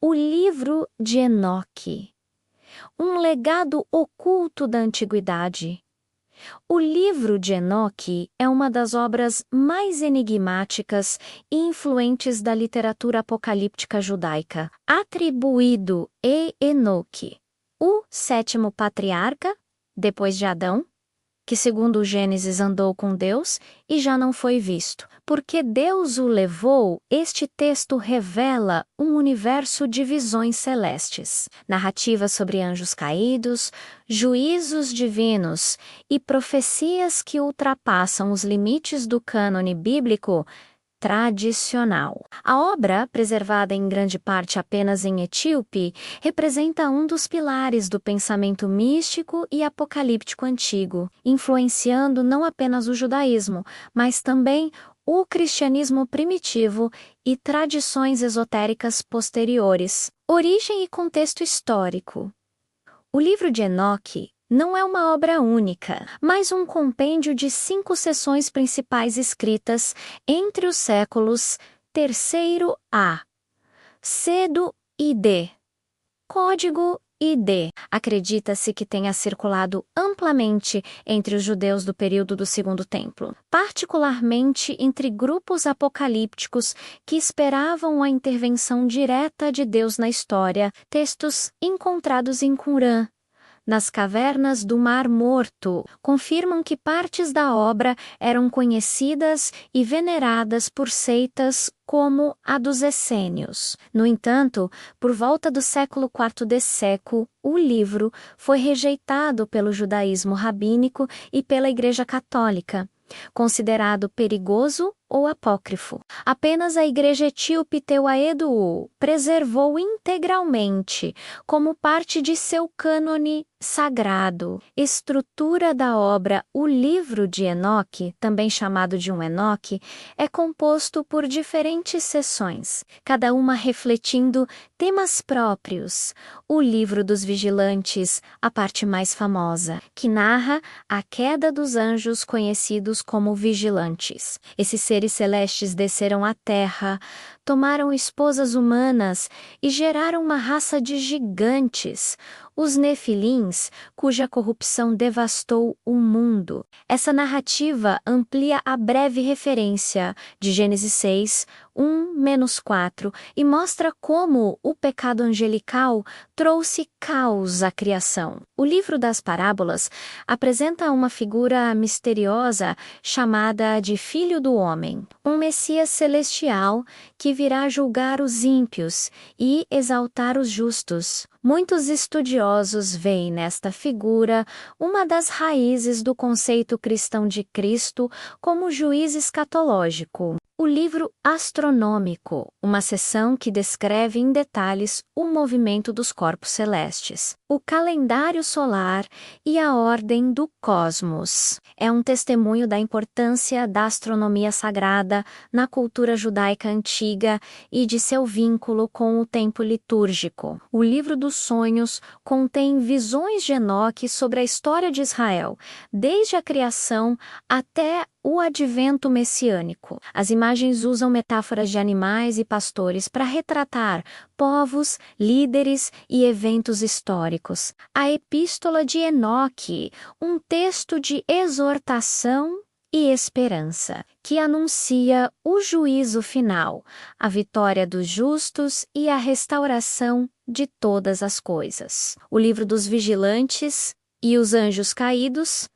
O livro de Enoque, um legado oculto da antiguidade. O livro de Enoque é uma das obras mais enigmáticas e influentes da literatura apocalíptica judaica, atribuído a Enoque, o sétimo patriarca, depois de Adão, que segundo o Gênesis andou com Deus e já não foi visto. Porque Deus o levou, este texto revela um universo de visões celestes, narrativas sobre anjos caídos, juízos divinos e profecias que ultrapassam os limites do cânone bíblico tradicional. A obra, preservada em grande parte apenas em etíope, representa um dos pilares do pensamento místico e apocalíptico antigo, influenciando não apenas o judaísmo, mas também o cristianismo primitivo e tradições esotéricas posteriores. Origem e contexto histórico. O livro de Enoque não é uma obra única, mas um compêndio de 5 seções principais escritas entre os séculos III A, cedo ID, código ID. Acredita-se que tenha circulado amplamente entre os judeus do período do Segundo Templo, particularmente entre grupos apocalípticos que esperavam a intervenção direta de Deus na história, textos encontrados em Qumran, nas cavernas do Mar Morto, confirmam que partes da obra eram conhecidas e veneradas por seitas como a dos essênios. No entanto, por volta do século IV d.C., o livro foi rejeitado pelo judaísmo rabínico e pela Igreja Católica, considerado perigoso ou apócrifo. Apenas a Igreja Etíope Tewahedo preservou integralmente, como parte de seu cânone sagrado. Estrutura da obra O Livro de Enoque, também chamado de um Enoque, é composto por diferentes seções, cada uma refletindo temas próprios. O Livro dos Vigilantes, a parte mais famosa, que narra a queda dos anjos conhecidos como vigilantes. Esses seres celestes desceram à terra, tomaram esposas humanas e geraram uma raça de gigantes, os Nefilins, cuja corrupção devastou o mundo. Essa narrativa amplia a breve referência de Gênesis 6, 1-4 e mostra como o pecado angelical trouxe caos à criação. O livro das parábolas apresenta uma figura misteriosa chamada de Filho do Homem, um Messias celestial que virá julgar os ímpios e exaltar os justos. Muitos estudiosos veem nesta figura uma das raízes do conceito cristão de Cristo como juiz escatológico. O livro astronômico, uma seção que descreve em detalhes o movimento dos corpos celestes, o calendário solar e a ordem do cosmos. É um testemunho da importância da astronomia sagrada na cultura judaica antiga e de seu vínculo com o tempo litúrgico. O livro dos sonhos contém visões de Enoque sobre a história de Israel, desde a criação até o advento messiânico. As imagens usam metáforas de animais e pastores para retratar povos, líderes e eventos históricos. A Epístola de Enoque, um texto de exortação e esperança, que anuncia o juízo final, a vitória dos justos e a restauração de todas as coisas. O livro dos vigilantes e os anjos caídos,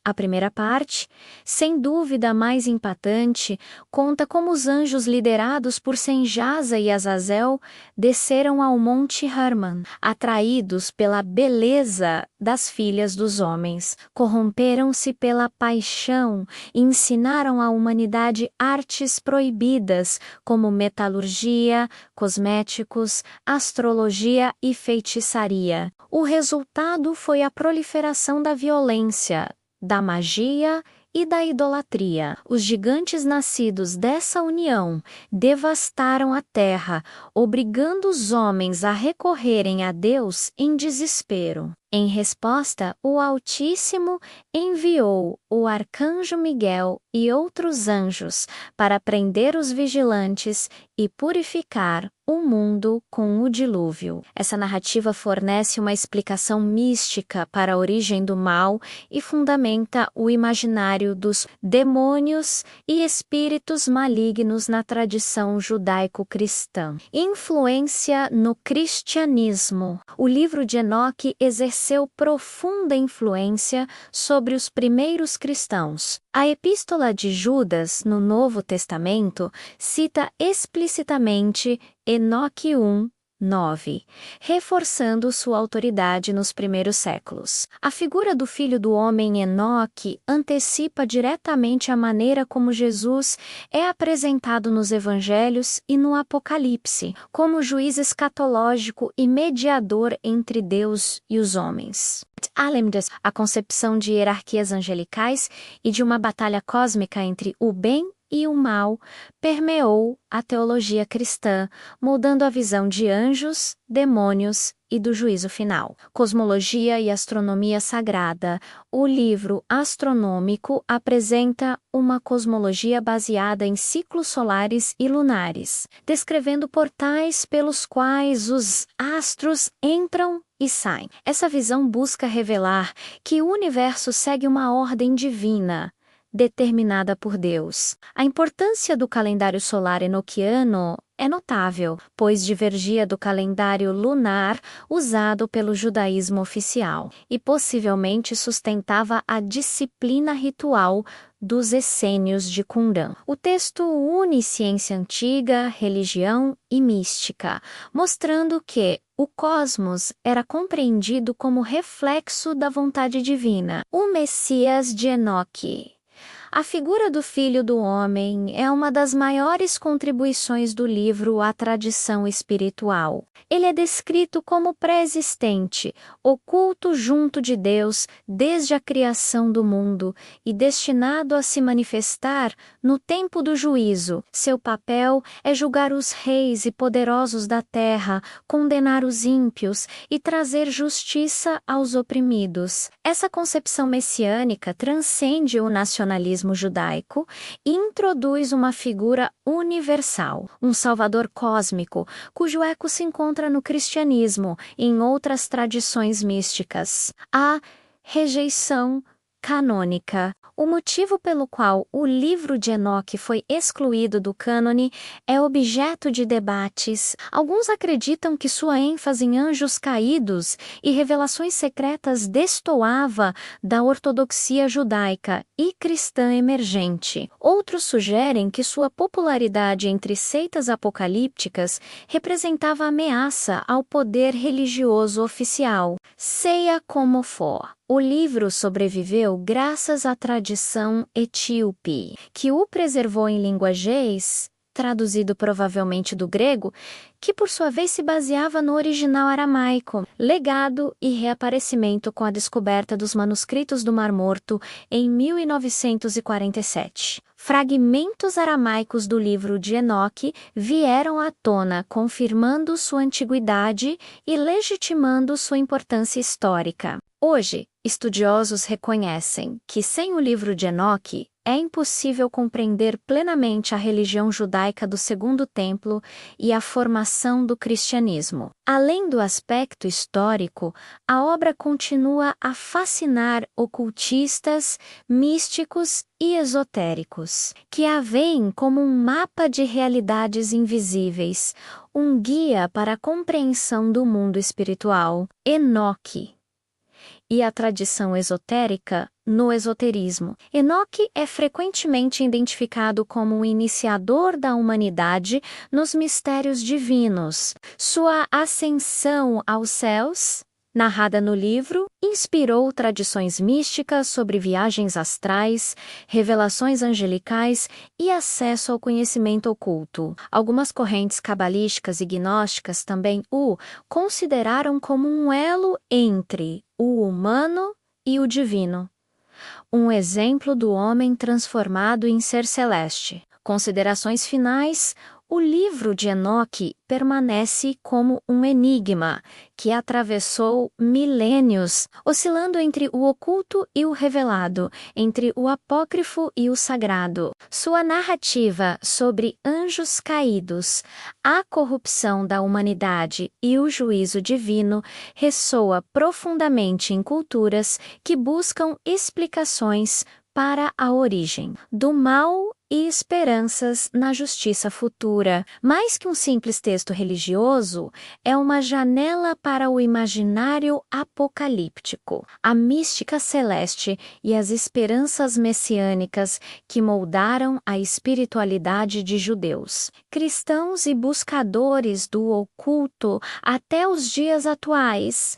a primeira parte, sem dúvida a mais impactante, conta como os anjos liderados por Senjasa e Azazel desceram ao Monte Hermon, atraídos pela beleza das filhas dos homens, corromperam-se pela paixão e ensinaram à humanidade artes proibidas como metalurgia, cosméticos, astrologia e feitiçaria. O resultado foi a proliferação da violência, da magia e da idolatria. Os gigantes nascidos dessa união devastaram a terra, obrigando os homens a recorrerem a Deus em desespero. Em resposta, o Altíssimo enviou o arcanjo Miguel e outros anjos para prender os vigilantes e purificar o mundo com o dilúvio. Essa narrativa fornece uma explicação mística para a origem do mal e fundamenta o imaginário dos demônios e espíritos malignos na tradição judaico-cristã. Influência no cristianismo. O livro de Enoque exerceu profunda influência sobre os primeiros cristãos. A Epístola de Judas, no Novo Testamento, cita explicitamente Enoque 1:9, reforçando sua autoridade nos primeiros séculos. A figura do filho do homem Enoque antecipa diretamente a maneira como Jesus é apresentado nos evangelhos e no Apocalipse, como juiz escatológico e mediador entre Deus e os homens. Além disso, a concepção de hierarquias angelicais e de uma batalha cósmica entre o bem e o mal permeou a teologia cristã, moldando a visão de anjos, demônios e do juízo final. Cosmologia e astronomia sagrada. O livro astronômico apresenta uma cosmologia baseada em ciclos solares e lunares, descrevendo portais pelos quais os astros entram e saem. Essa visão busca revelar que o universo segue uma ordem divina, determinada por Deus. A importância do calendário solar enoquiano é notável, pois divergia do calendário lunar usado pelo judaísmo oficial e possivelmente sustentava a disciplina ritual dos essênios de Qumran. O texto une ciência antiga, religião e mística, mostrando que o cosmos era compreendido como reflexo da vontade divina. O Messias de Enoque. A figura do Filho do Homem é uma das maiores contribuições do livro à tradição espiritual. Ele é descrito como pré-existente, oculto junto de Deus desde a criação do mundo e destinado a se manifestar no tempo do juízo. Seu papel é julgar os reis e poderosos da terra, condenar os ímpios e trazer justiça aos oprimidos. Essa concepção messiânica transcende o nacionalismo judaico e introduz uma figura universal, um salvador cósmico, cujo eco se encontra no cristianismo e em outras tradições místicas. A rejeição canônica. O motivo pelo qual o livro de Enoque foi excluído do cânone é objeto de debates. Alguns acreditam que sua ênfase em anjos caídos e revelações secretas destoava da ortodoxia judaica e cristã emergente. Outros sugerem que sua popularidade entre seitas apocalípticas representava ameaça ao poder religioso oficial. Seja como for, o livro sobreviveu graças à tradição etíope, que o preservou em língua ge'ez, traduzido provavelmente do grego, que por sua vez se baseava no original aramaico, legado e reaparecimento com a descoberta dos manuscritos do Mar Morto em 1947. Fragmentos aramaicos do livro de Enoque vieram à tona, confirmando sua antiguidade e legitimando sua importância histórica. Hoje, estudiosos reconhecem que sem o livro de Enoque é impossível compreender plenamente a religião judaica do Segundo Templo e a formação do cristianismo. Além do aspecto histórico, a obra continua a fascinar ocultistas, místicos e esotéricos, que a veem como um mapa de realidades invisíveis, um guia para a compreensão do mundo espiritual. Enoque e a tradição esotérica no esoterismo. Enoque é frequentemente identificado como o iniciador da humanidade nos mistérios divinos. Sua ascensão aos céus, narrada no livro, inspirou tradições místicas sobre viagens astrais, revelações angelicais e acesso ao conhecimento oculto. Algumas correntes cabalísticas e gnósticas também o consideraram como um elo entre o humano e o divino. Um exemplo do homem transformado em ser celeste. Considerações finais. O livro de Enoque permanece como um enigma que atravessou milênios, oscilando entre o oculto e o revelado, entre o apócrifo e o sagrado. Sua narrativa sobre anjos caídos, a corrupção da humanidade e o juízo divino ressoa profundamente em culturas que buscam explicações para a origem do mal e esperanças na justiça futura. Mais que um simples texto religioso, é uma janela para o imaginário apocalíptico, a mística celeste e as esperanças messiânicas que moldaram a espiritualidade de judeus, cristãos e buscadores do oculto até os dias atuais.